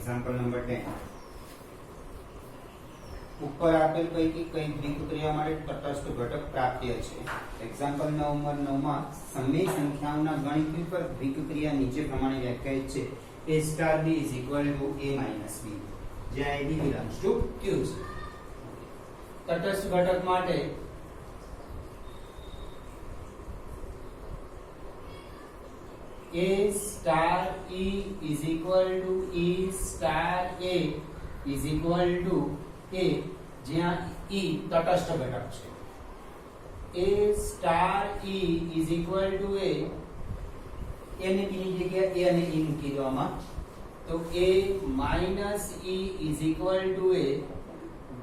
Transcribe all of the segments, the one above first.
Example number 10 ऊपर આપેલ પૈકી કઈ દ્વિકક્રિયા માટે તટસ્થ ઘટક પ્રાપ્ય છે એક્ઝામ્પલ નંબર 9 માં સમય સંખ્યાઓના ગણિત પર દ્વિકક્રિયા નીચે પ્રમાણે વ્યાખ્યાયિત છે a star b is equal to a minus b જ્યાં a b belongs to q છે તટસ્થ ઘટક માટે a star e is equal to e star a is equal to a જ્યાં e તટસ્થ ઘટક છે a star e is equal to a ને બીજી જગ્યાએ a અને e મૂકી દેવામાં તો a minus e is equal to a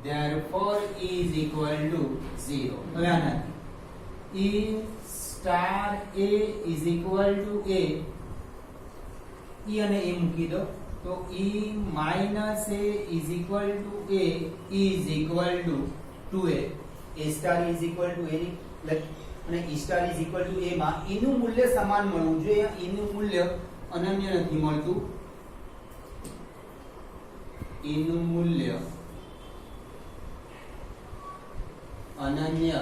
therefore e is equal to 0 હવે આનાથી e star a is equal to a e અને a મૂકી દો तो e minus a is equal to a is equal to 2a a star is equal to a અને e star is equal to a માં e નું મૂલ્ય સમાન મળવું જોઈએ e નું મૂલ્ય અનન્ય નથી મળતું e નું મૂલ્ય અનન્ય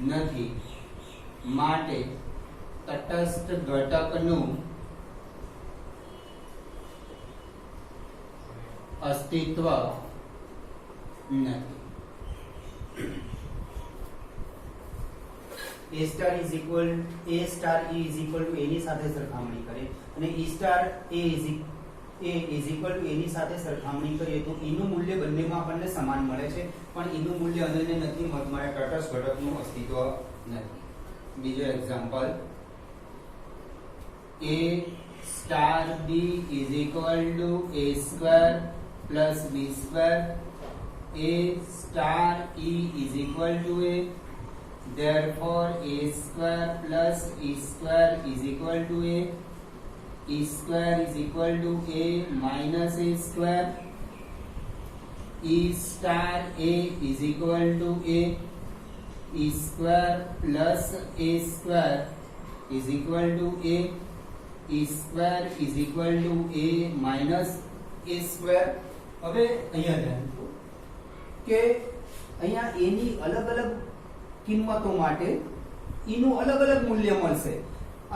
નથી માટે તટસ્થ ઘટકનું अस्तित्व नहीं a star is equal a star e is equal to a ની સાથે સરખામણી કરે અને e star a is equal to a ની સાથે સરખામણી કરીએ તો e નું મૂલ્ય બંનેમાં આપણને સમાન મળે છે પણ e નું મૂલ્ય અનન્ય નથી મળતું માટે તટસ્થ ઘટકનું અસ્તિત્વ નથી બીજો example a star b is equal to a square plus b square a star e is equal to a therefore a square plus e square is equal to a e square is equal to a minus a square e star a is equal to a e square plus a square is equal to a e square is equal to a minus a square હવે અહીંયા ધ્યાન આપો કે અહીંયા a ની અલગ-અલગ કિંમતો માટે e નું અલગ-અલગ મૂલ્ય મળશે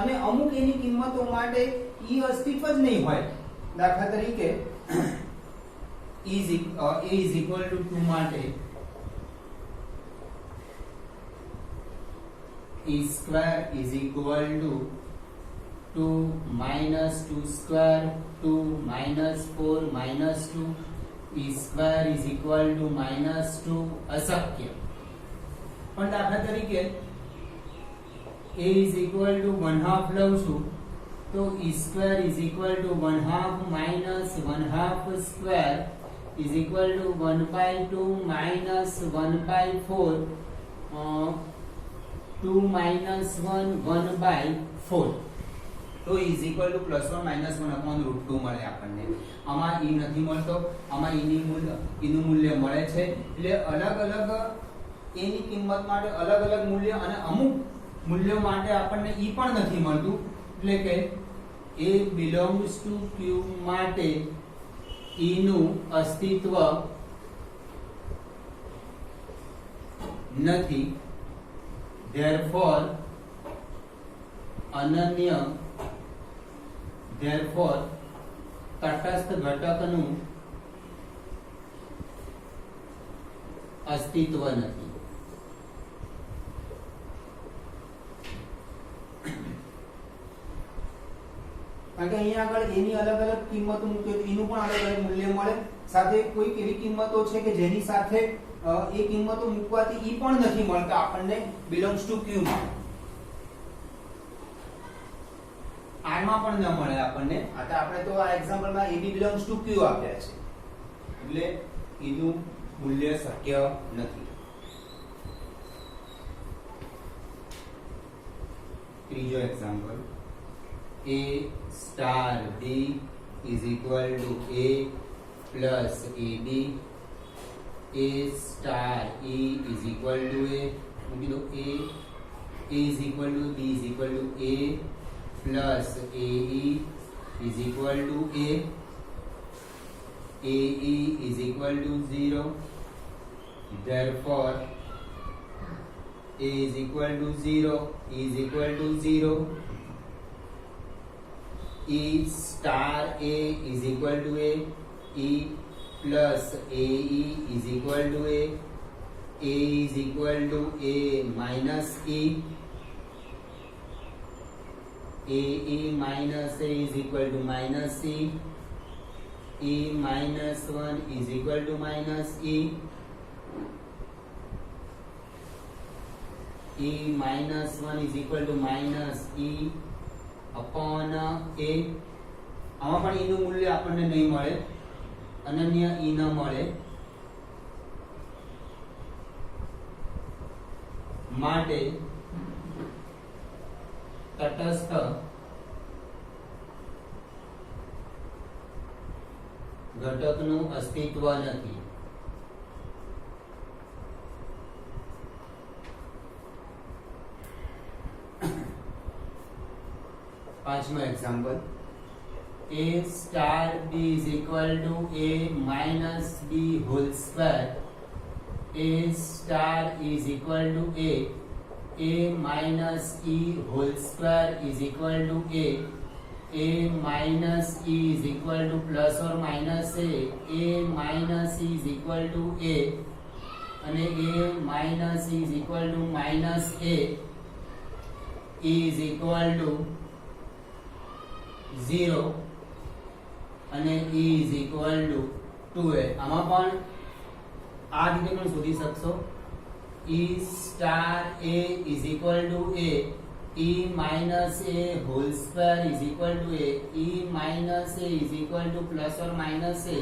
અને અમુક a ની કિંમતો માટે e અસ્તિત્વ જ નહીં હોય દાખલા તરીકે a is equal to 2 માટે e square is equal to 2 minus 2 square 2 minus 4 minus 2 e square is equal to minus 2 અશક્ય પણ દાખલા તરીકે a is equal to 1/2 લઉં છું તો e square is equal to 1/2 minus 1/2 square is equal to 1/2 minus 1/4 2 minus 1 1/4 तो is equal to +1 -1 upon √2 મળે આપણને આમાં e નથી મળતો આમાં e નું મૂલ્ય મળે છે એટલે અલગ અલગ a ની કિંમત માટે અલગ અલગ મૂલ્ય અને અમુક મૂલ્યો માટે આપણને e પણ નથી મળતું એટલે કે a belongs to q માટે e નું અસ્તિત્વ નથી therefore અનન્ય therefore તટસ્થ ઘટકનું અસ્તિત્વ નથી કારણ કે અહીંયા આગળ એની અલગ-અલગ કિંમતો મૂકીએ તો એનું પણ અલગ-અલગ મૂલ્ય મળે સાથે કોઈક એવી કિંમતો છે કે જેની સાથે એ કિંમતો મૂકવાથી ઈ પણ નથી મળતા આપણને belongs to q માં r માં પણ ન મળે આપણને આ તો આપણે તો આ એક્ઝામ્પલ માં ab belongs to q આપ્યા છે એટલે એનું મૂલ્ય શક્ય નથી ત્રીજો example a star b is equal to a plus ab a star e is equal to a મૂકી દો a is equal to b is equal to a plus ae is equal to a AE is equal to 0. Therefore A is equal to 0. E is equal to 0. E star A is equal to A. E plus AE is equal to A. A is equal to A minus E. AE minus A is equal to minus E. E minus 1 is equal to minus E. E minus 1 is equal to minus E upon A. આમાં પણ E નું મૂલ્ય આપણને નહીં મળે, અનન્ય E ન મળે, માટે તટસ્થ ઘટકનું અસ્તિત્વ નથી. પાંચમો example, A star B is equal to A minus B whole square. A star is equal to A minus E whole square is equal to A minus E is equal to plus or minus A minus E is equal to A, અને A minus E is equal to minus A, E is equal to 0 અને E is equal to 2A. આમાં પણ આ રીતે પણ શોધી શકશો. E star A is equal to A. E minus A whole square is equal to A. E minus A is equal to plus or minus A.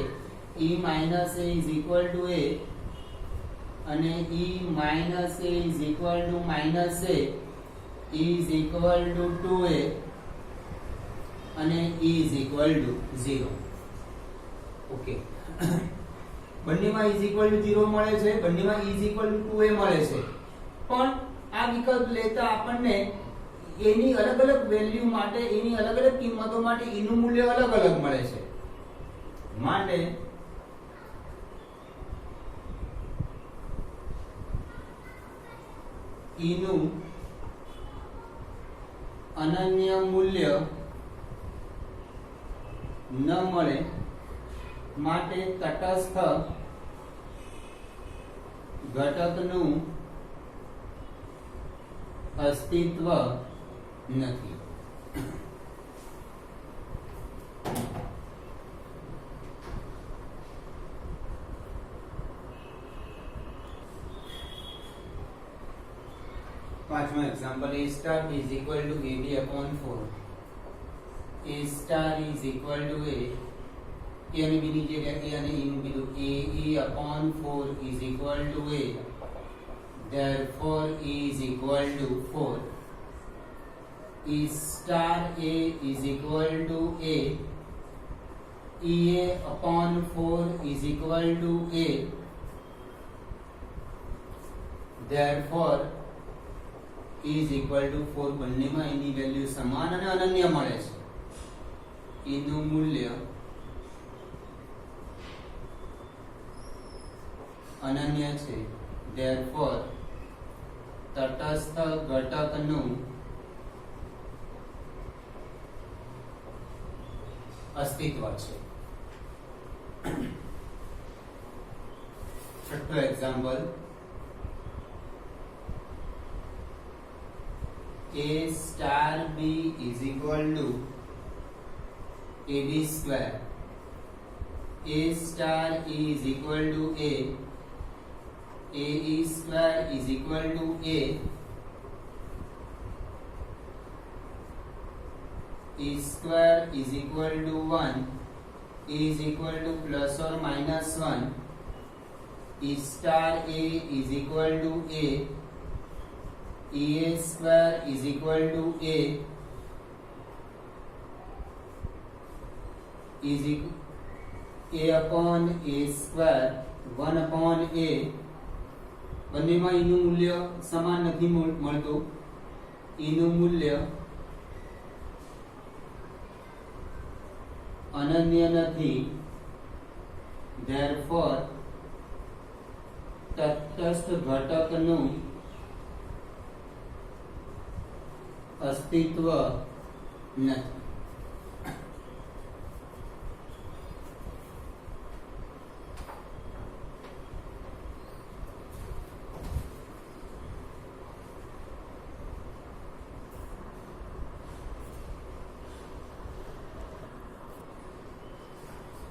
E minus A is equal to A, અને E minus A is equal to minus A. E is equal to 2A, અને E is equal to 0. Okay, બંનેમાં E is equal to 0 મળે છે, બંનેમાં E is equal to 2A મળે છે, પણ આ વિકલ્પ લેતા આપણને એની અલગ અલગ વેલ્યુ માટે, એની અલગ અલગ કિંમતો માટે E નું મૂલ્ય અલગ અલગ મળે છે, માટે E નું અનન્ય મૂલ્ય ન મળે, માટે તટસ્થ ઘટકનું અસ્તિત્વ નથી. પાંચમો example, A star is equal to AB upon 4. A star is equal to A અને B ની જગ્યાએ A અને E નું કીધું, AE upon 4 is equal to A. Therefore E is equal to 4. E star A is equal to A. EA upon 4 is equal to A. Therefore E is equal to 4. બંનેમાં એની value સમાન અને અનન્ય મળે છે. E નું મૂલ્ય અનન્ય છે. Therefore તટસ્થ ઘટકનું અસ્તિત્વ છે. છઠ્ઠો example, A star B is equal to AB square. A star E is equal to A. AE square is equal to A. E square is equal to 1. E is equal to plus or minus 1. E star A is equal to A. EA square is equal to A. Is A upon A square 1 upon A. બંનેમાં E નું મૂલ્ય સમાન નથી મળતું. E નું મૂલ્ય અનન્ય નથી, therefore તટસ્થ ઘટકનું અસ્તિત્વ નથી.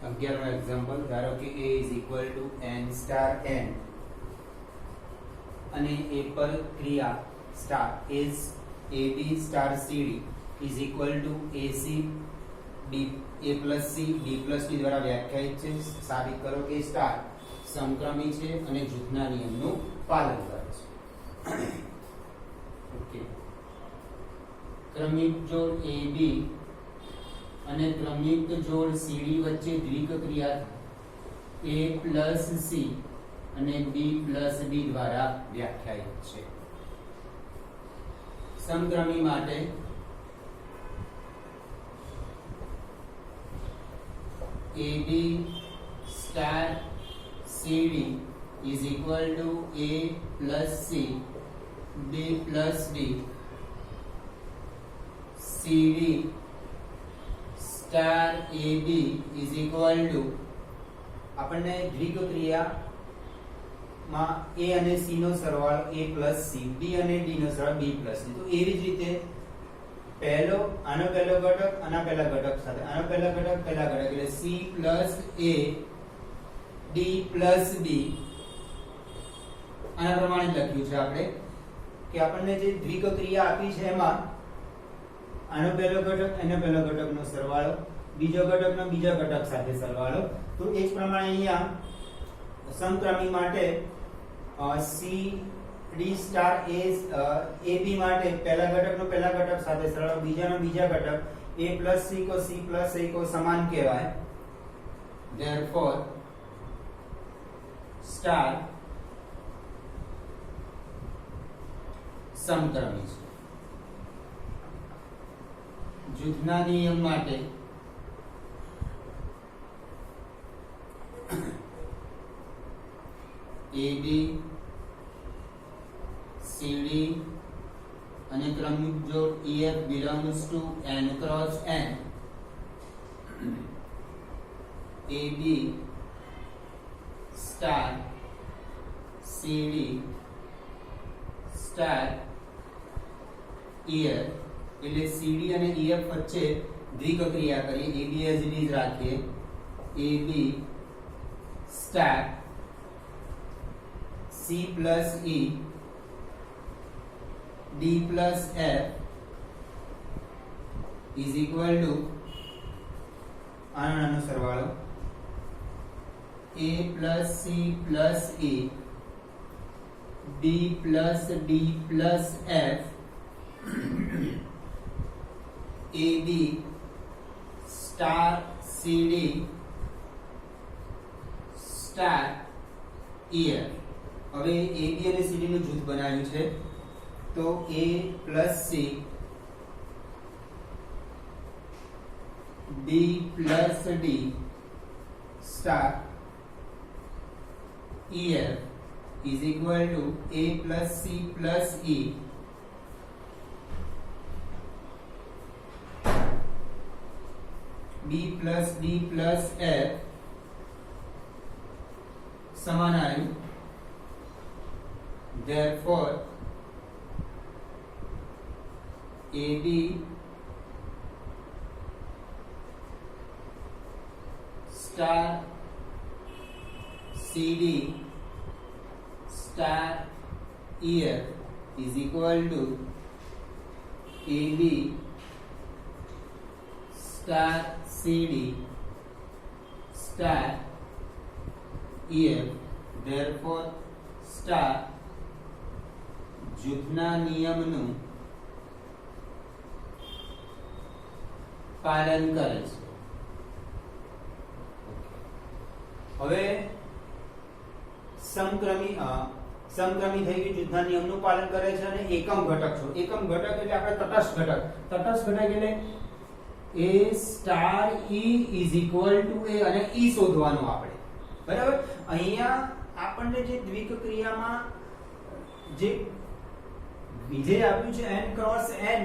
અગિયારમો એક્ઝામ્પલ, ધારો કે a is equal to n star n અને a પર ક્રિયા star is ab star cd is equal to ac b a plus c b plus d દ્વારા વ્યાખ્યાયિત છે. સાબિત કરો કે સ્ટાર સમક્રમી છે અને જૂથના નિયમનું પાલન કરે છે. ઓકે, ક્રમિક જોડ ab અને ક્રમિક જોડ CD વચ્ચે દ્વિક ક્રિયા A plus C અને B plus D દ્વારા વ્યાખ્યાયિત છે. સમક્રમી માટે AB star CD is equal to A plus C B plus D CD star AB is equal to આપણને દ્વિક ક્રિયામાં A અને C નો સરવાળો A plus C, B અને D નો સરવાળો B plus D. તો એવી જ રીતે પહેલો આનો પહેલો ઘટક આના પહેલા ઘટક સાથે આનો પહેલા ઘટક એટલે C plus A D plus B આના પ્રમાણે લખ્યું છે આપણે કે આપણને જે દ્વિક ક્રિયા આપી છે એમાં આનો પહેલો ઘટક એનો પહેલો ઘટકનો સરવાળો, બીજો ઘટકનો બીજા ઘટક સાથે સરવાળો. તો એ જ પ્રમાણે અહીંયા સમક્રમી માટે CD સ્ટાર AB માટે પહેલા ઘટકનો પહેલા ઘટક સાથે સરવાળો, બીજાનો બીજા ઘટક A plus C को C plus A को સમાન કહેવાય. therefore સ્ટાર સમક્રમી છે. જૂથના નિયમ માટે AB CD અને ક્રમિક જોડ EF belongs to n cross n. AB star CD star EF એટલે CD અને EF વચ્ચે દ્વિક ક્રિયા કરીએ. AB as it is રાખીએ. AB star C plus E D plus F is equal to આનો નાનો સરવાળો A plus C plus E B plus D plus F AB star CD star EF. હવે AB અને CD નું જૂથ બનાવ્યું છે તો A plus C B plus D star EF is equal to A plus C plus E B plus D plus F સમાન આવ્યું. therefore AB star CD star EF is equal to AB star CD star EF. therefore star જૂથના નિયમનું પાલન કરે છે. હવે સમક્રમી થઈ ગયું, જૂથના નિયમનું પાલન કરે છે અને એકમ ઘટક છો. એકમ ઘટક એટલે આપણે તટસ્થ ઘટક. તટસ્થ ઘટક એટલે A star E is equal to A અને E શોધવાનું આપણે. બરાબર. અહીંયા આપણને જે દ્વિક ક્રિયામાં જે વિધેય આપ્યું છે n ક્રોસ n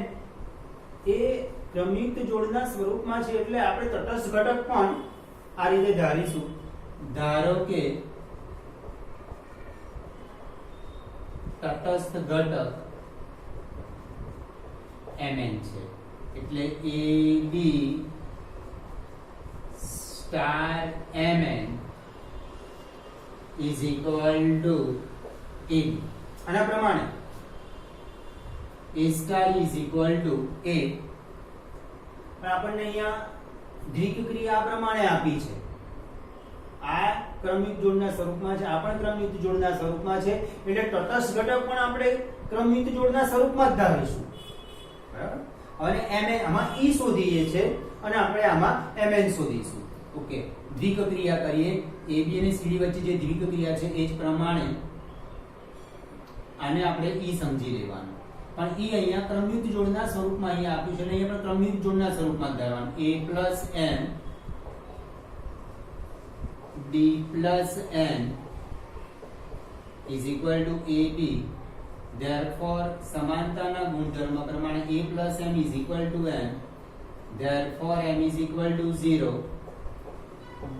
એ ક્રમયુક્ત જોડના સ્વરૂપમાં છે, એટલે આપણે તટસ્થ ઘટક પણ આ રીતે ધારીશું. ધારો કે તટસ્થ ઘટક mn છે, એટલે ab star mn is equal to ab. આના પ્રમાણે a star is equal to a. પણ આપણને અહીંયા દ્વિક ક્રિયા આ પ્રમાણે આપી છે. આ ક્રમયુક્ત જોડના સ્વરૂપમાં છે, આ પણ ક્રમયુક્ત જોડના સ્વરૂપમાં છે, એટલે તટસ્થ ઘટક પણ આપણે ક્રમયુક્ત જોડના સ્વરૂપમાં જ ધારીશું. બરાબર. અને mn આમાં e શોધીએ છે અને આપણે આમાં mn શોધીશું. ઓકે, દ્વિક ક્રિયા કરીએ. ab અને cd વચ્ચે જે દ્વિક ક્રિયા છે એ જ પ્રમાણે આને આપણે e સમજી લેવાનું. પણ e અહીંયા ક્રમયુક્ત જોડના સ્વરૂપમાં અહીંયા આપ્યું છે, એટલે અહીંયા પણ ક્રમયુક્ત જોડના સ્વરૂપમાં જ ધારવાનું. a n d n is equal to ab. therefore સમાનતાના ગુણધર્મ પ્રમાણે a m is equal to n. therefore m is equal to 0.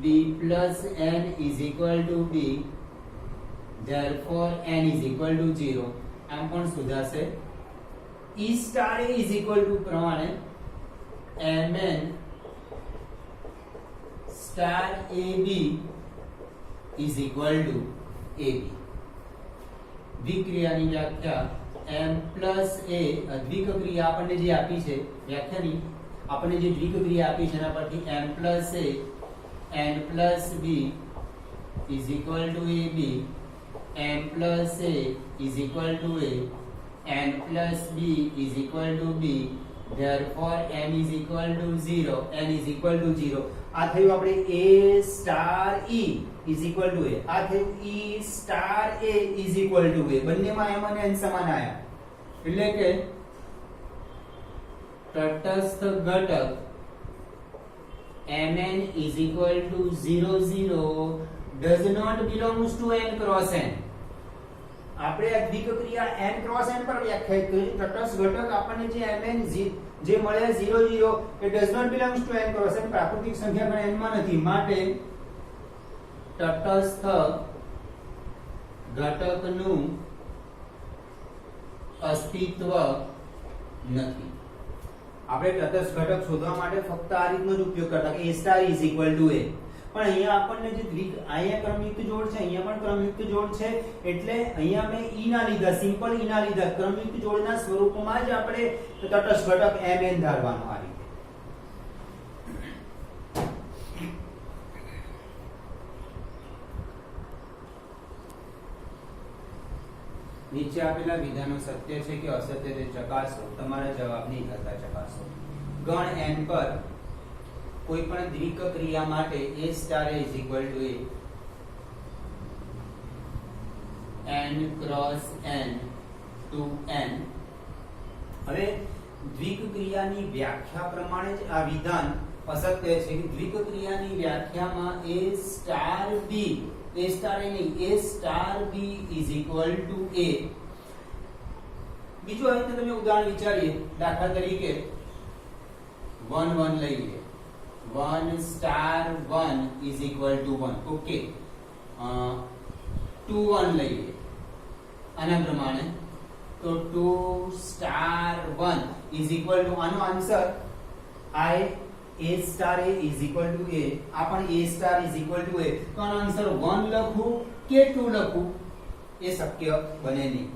d n is equal to b. therefore n is equal to 0. આમ પણ સુધાશે. e star a is equal to પ્રમાણે mn star ab is equal to ab. દ્વિક્રિયાની વ્યાખ્યા m plus a, દ્વિક ક્રિયા આપણને જે આપી છે વ્યાખ્યાની, આપણને જે દ્વિક ક્રિયા આપી છે એના પરથી m plus a n plus b is equal to ab. m plus a is equal to a, n plus b is equal to b. therefore m is equal to 0, n is equal to 0. આ થયું આપણે a star e is equal to a. આ થયું e star a is equal to a. બંનેમાં m અને n સમાન આયા, એટલે કે તટસ્થ ઘટક mn is equal to 0 0 does not belongs to n cross n. આપણે આ દ્વિક ક્રિયા n ક્રોસ n પર વ્યાખ્યાયિત કરી. તટસ્થ ઘટક આપણને જે mn જે મળે 0 0 it does not belongs to n cross n. પ્રાકૃતિક સંખ્યા પણ n માં નથી, માટે તટસ્થ ઘટકનું અસ્તિત્વ નથી. આપણે તટસ્થ ઘટક શોધવા માટે ફક્ત આ રીતનો જ ઉપયોગ કરતા કે a star is equal to a. પણ અહીંયા આપણને જે દ્વિક, અહીંયા ક્રમયુક્ત જોડ છે, અહીંયા પણ ક્રમયુક્ત જોડ છે, એટલે અહીંયા મેં e ના લીધા, સિમ્પલ e ના લીધા. ક્રમયુક્ત જોડના સ્વરૂપમાં જ આપણે તટસ્થ ઘટક mn ધારવાનો આ રીતે. નીચે આપેલા વિધાનો સત્ય છે કે અસત્ય તે ચકાસો. તમારા જવાબની કરતા ચકાસો. ગણ n પર કોઈ પણ દ્વિક ક્રિયા માટે a star is equal to a n cross n to n. હવે દ્વિક ક્રિયાની વ્યાખ્યા પ્રમાણે જ આ વિધાન અસત્ય છે કે દ્વિક ક્રિયાની વ્યાખ્યામાં a star b, a star a નહીં, a star b is equal to a. બીજું આ રીતે તમે ઉદાહરણ વિચારીએ. દાખલા તરીકે 1 1 લઈએ. 1 star 1 is equal to 1. Okay, 2 1 લઈએ. આના પ્રમાણે તો 2 star 1 is equal to, આનો answer I a star a is equal to a. આ પણ a star is equal to a. તો આનો આન્સર 1 લખું કે 2 લખું એ શક્ય બને નહીં.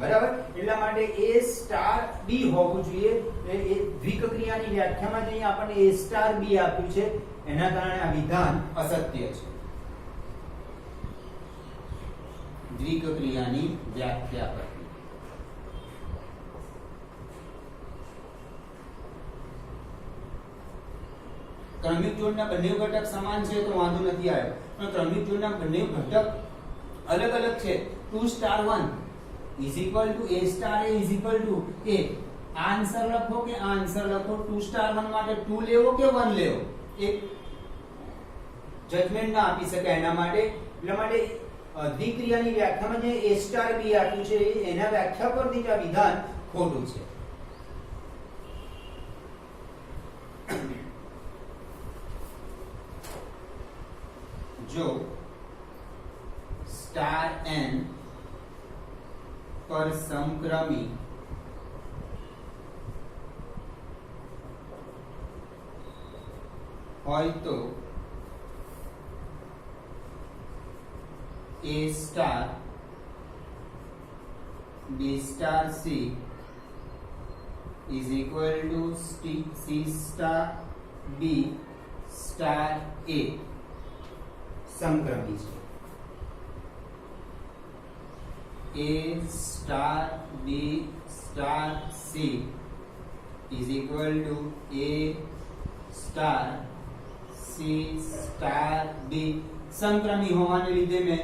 બરાબર. એટલા માટે a star b હોવું જોઈએ. એ દ્વિક ક્રિયાની વ્યાખ્યામાં જે આપણને a star b આપ્યું છે એના કારણે આ વિધાન અસત્ય છે. દ્વિક ક્રિયાની વ્યાખ્યા પરથી ક્રમિક જોડના બંને ઘટક સમાન છે તો વાંધો નથી આવ્યો, પણ ક્રમિક જોડના બંને ઘટક અલગ અલગ છે. 2 star 1 is equal to a star a is equal to a. Answer લખો કે આન્સર લખો. 2 star 1 માટે 2 લેવો કે 1 લેવો, એક જજમેન્ટ ના આપી શકાય એના માટે, એટલા માટે દ્વિક્રિયાની વ્યાખ્યામાં જે a સ્ટાર b આપ્યું છે એના વ્યાખ્યા પરથી જ આ વિધાન ખોટું છે. જો સ્ટાર n પર સમક્રમી હોય તો a star b star c is equal to c star b star a સમક્રમી છે. a star b star c is equal to a star c star b સમક્રમી હોવાને લીધે મેં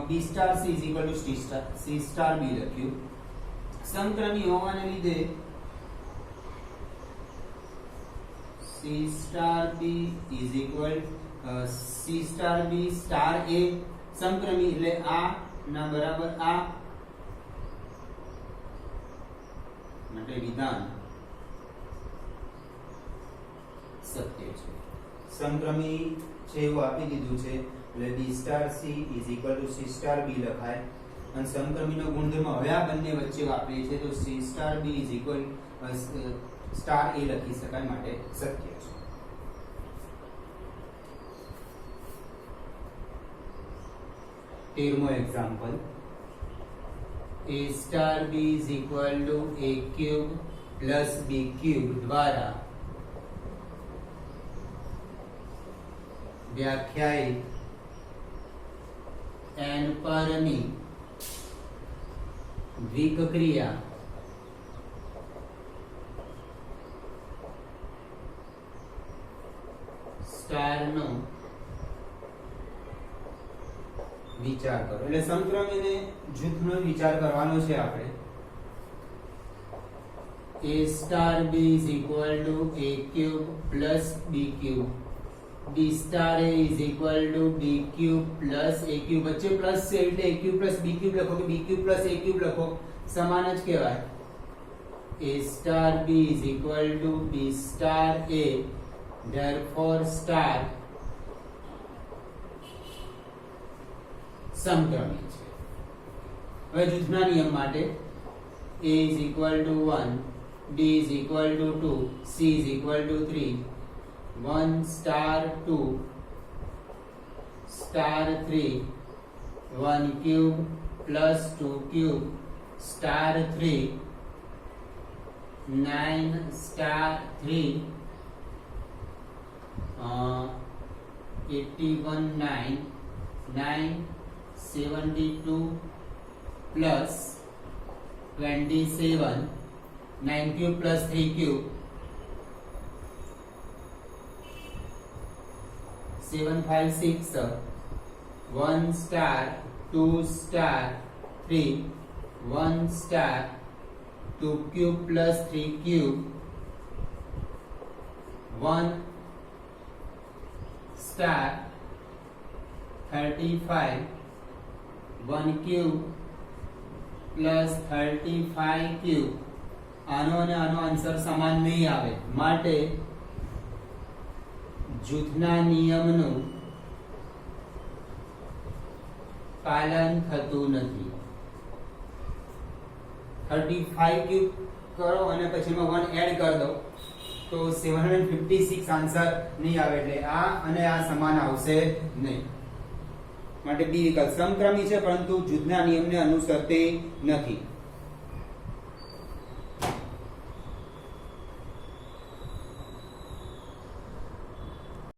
b star c is equal to c star b લખ્યું. સમક્રમી હોવાને લીધે c star b is equal c star b star a સમક્રમી એટલે આ ના બરાબર આ માટે વિધાન સત્ય છે. સમક્રમી છે એવું આપી દીધું છે એટલે b star c is equal to c star b લખાય અને સમક્રમીનો ગુણધર્મ હવે આ બંને વચ્ચે વાપરીએ છીએ તો c star b is equal star a લખી શકાય માટે સત્ય છે. તેરમો example a star b is equal to a cube plus b cube દ્વારા વ્યાખ્યાયિત n પરની દ્વિક ક્રિયા સ્ટાર નો વિચાર કરો. એટલે સમક્રમીને જૂથનો વિચાર કરવાનો છે આપણે. a star b is equal to a cube plus b cube b star a is equal to b cube plus a cube વચ્ચે પ્લસ છે એટલે a cube plus b cube લખો કે b cube plus a cube લખો સમાન જ કહેવાય. a star b is equal to b star a therefore star સમક્રમી છે. હવે જૂથના નિયમ માટે a is equal to 1 b is equal to 2 c is equal to 3 1 star 2 star 3 1 cube plus 2 cube star 3 9 star 3 81 9 9 72 plus 27 9 cube plus 3 cube 756 1 star 2 star 3 1 star 2 cube plus 3 cube 1 star 35 1 cube plus 35 cube. આનો અને આનો answer સમાન નહીં આવે માટે જૂથના નિયમનું પાલન થતું નથી. 35 ક્યુબ કરો અને પછી એમાં 1 એડ કરી દો તો 756 આન્સર નહીં આવે એટલે આ અને આ સમાન આવશે નહીં. માટે બી વિકલ્પ સમક્રમી છે પરંતુ જૂથના નિયમને અનુસરતી નથી.